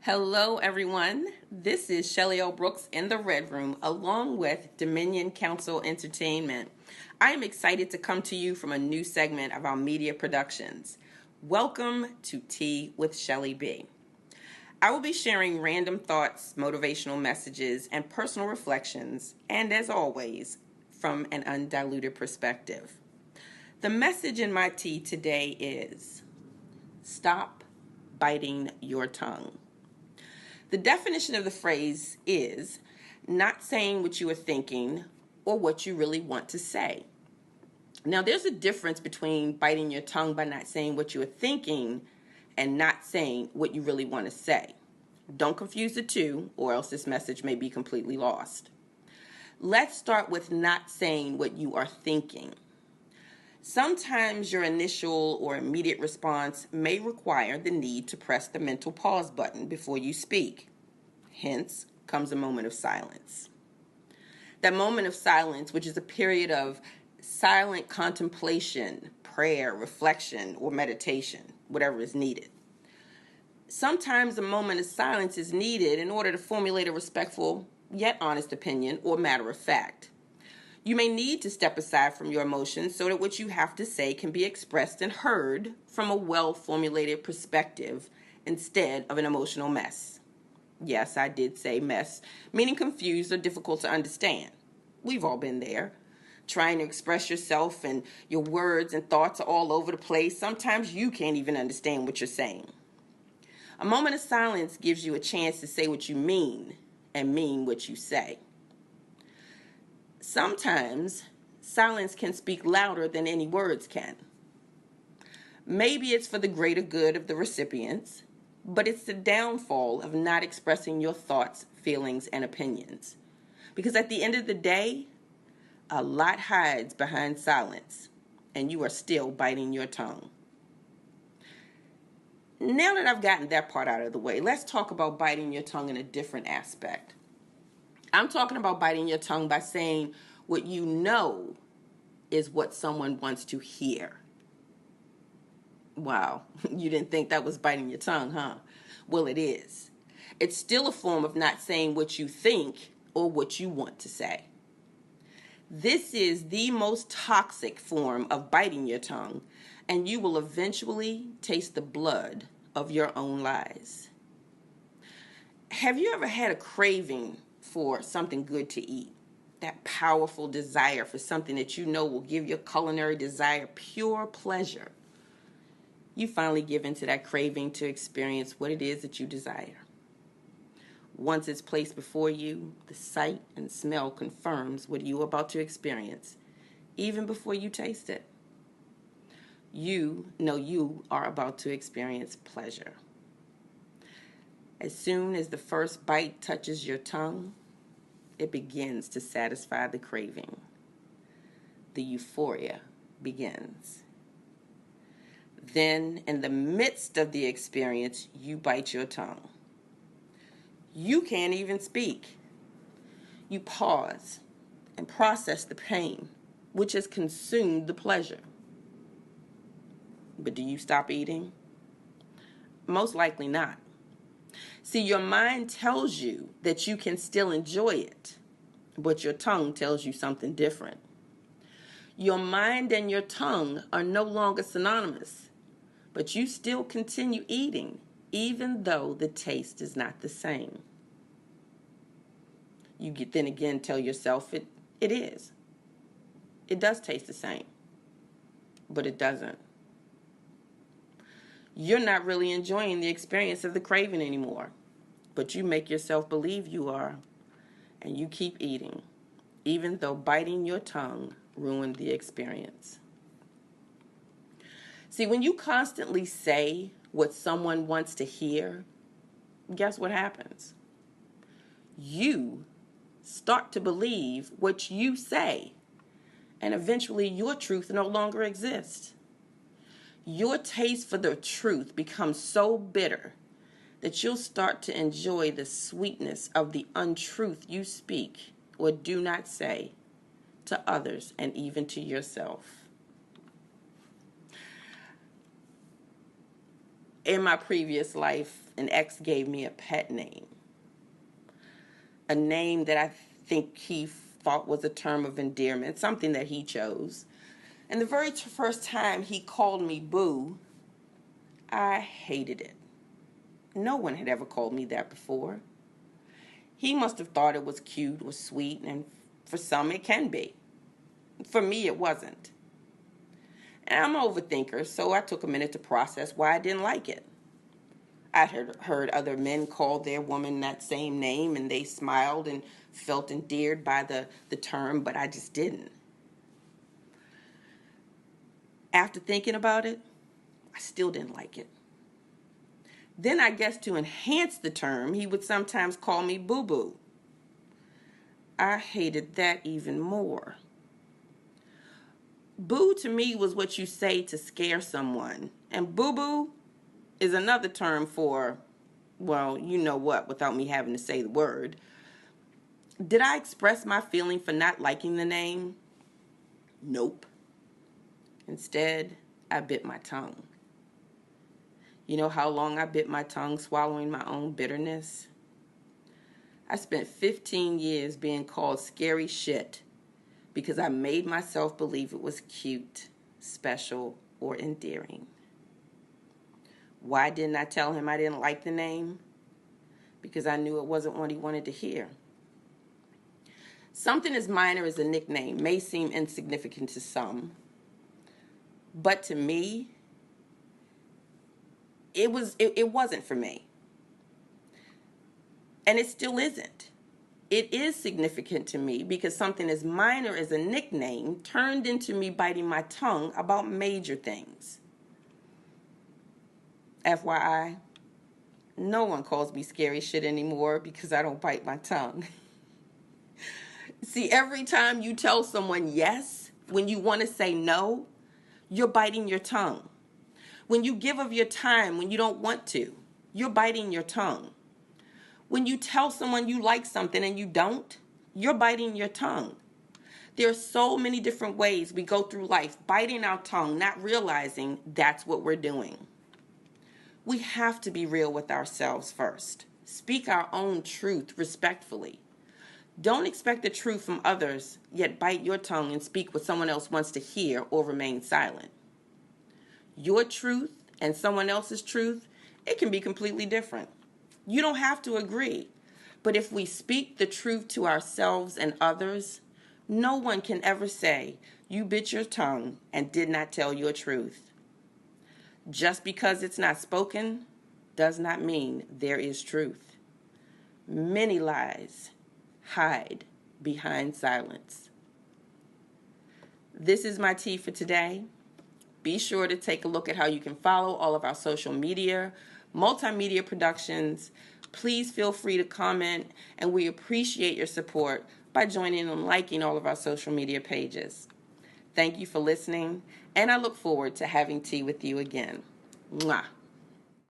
Hello, everyone. This is Shelly O. Brooks in the Red Room, along with Dominion Council Entertainment. I am excited to come to you from a new segment of our media productions. Welcome to Tea with Shelly B. I will be sharing random thoughts, motivational messages, and personal reflections, and as always, from an undiluted perspective. The message in my tea today is stop biting your tongue. The definition of the phrase is not saying what you are thinking or what you really want to say. Now, there's a difference between biting your tongue by not saying what you are thinking and not saying what you really want to say. Don't confuse the two, or else this message may be completely lost. Let's start with not saying what you are thinking. Sometimes your initial or immediate response may require the need to press the mental pause button before you speak. Hence comes a moment of silence. That moment of silence, which is a period of silent contemplation, prayer, reflection, or meditation, whatever is needed. Sometimes a moment of silence is needed in order to formulate a respectful yet honest opinion or matter of fact. You may need to step aside from your emotions so that what you have to say can be expressed and heard from a well-formulated perspective instead of an emotional mess. Yes, I did say mess, meaning confused or difficult to understand. We've all been there. Trying to express yourself and your words and thoughts are all over the place. Sometimes you can't even understand what you're saying. A moment of silence gives you a chance to say what you mean and mean what you say. Sometimes silence can speak louder than any words can. Maybe it's for the greater good of the recipients, but it's the downfall of not expressing your thoughts, feelings, and opinions. Because at the end of the day, a lot hides behind silence, and you are still biting your tongue. Now that I've gotten that part out of the way, let's talk about biting your tongue in a different aspect. I'm talking about biting your tongue by saying what you know is what someone wants to hear. Wow, you didn't think that was biting your tongue, huh? Well, it is. It's still a form of not saying what you think or what you want to say. This is the most toxic form of biting your tongue, and you will eventually taste the blood of your own lies. Have you ever had a craving for something good to eat? That powerful desire for something that you know will give your culinary desire pure pleasure. You finally give into that craving to experience what it is that you desire. Once it's placed before you, the sight and smell confirms what you are about to experience, even before you taste it. You know you are about to experience pleasure. As soon as the first bite touches your tongue, it begins to satisfy the craving. The euphoria begins. Then, in the midst of the experience, you bite your tongue. You can't even speak. You pause and process the pain, which has consumed the pleasure. But do you stop eating? Most likely not. See, your mind tells you that you can still enjoy it, but your tongue tells you something different. Your mind and your tongue are no longer synonymous, but you still continue eating, even though the taste is not the same. You then again tell yourself it is. It does taste the same, but it doesn't. You're not really enjoying the experience of the craving anymore, but you make yourself believe you are, and you keep eating, even though biting your tongue ruined the experience. See, when you constantly say what someone wants to hear, guess what happens? You start to believe what you say, and eventually your truth no longer exists. Your taste for the truth becomes so bitter that you'll start to enjoy the sweetness of the untruth you speak or do not say to others and even to yourself. In my previous life, an ex gave me a pet name, a name that I think he thought was a term of endearment, something that he chose. And the very first time he called me Boo, I hated it. No one had ever called me that before. He must have thought it was cute or sweet, and for some it can be. For me, it wasn't. And I'm an overthinker, so I took a minute to process why I didn't like it. I heard other men call their woman that same name, and they smiled and felt endeared by the term, but I just didn't. After thinking about it, I still didn't like it. Then I guess to enhance the term, he would sometimes call me boo-boo. I hated that even more. Boo to me was what you say to scare someone. And boo-boo is another term for, well, you know what, without me having to say the word. Did I express my feeling for not liking the name? Nope. Instead, I bit my tongue. You know how long I bit my tongue swallowing my own bitterness? I spent 15 years being called scary shit because I made myself believe it was cute, special, or endearing. Why didn't I tell him I didn't like the name? Because I knew it wasn't what he wanted to hear. Something as minor as a nickname may seem insignificant to some, but to me, it wasn't for me. And it still isn't. It is significant to me because something as minor as a nickname turned into me biting my tongue about major things. FYI, no one calls me scary shit anymore because I don't bite my tongue. See, every time you tell someone yes when you want to say no, you're biting your tongue. When you give of your time when you don't want to, you're biting your tongue. When you tell someone you like something and you don't, you're biting your tongue. There are so many different ways we go through life biting our tongue, not realizing that's what we're doing. We have to be real with ourselves first. Speak our own truth respectfully. Don't expect the truth from others, yet bite your tongue and speak what someone else wants to hear or remain silent. Your truth and someone else's truth, it can be completely different. You don't have to agree. But if we speak the truth to ourselves and others, no one can ever say you bit your tongue and did not tell your truth. Just because it's not spoken does not mean there is truth. Many lies hide behind silence. This is my tea for today. Be sure to take a look at how you can follow all of our social media, multimedia productions. Please feel free to comment, and we appreciate your support by joining and liking all of our social media pages. Thank you for listening, and I look forward to having tea with you again. Mwah.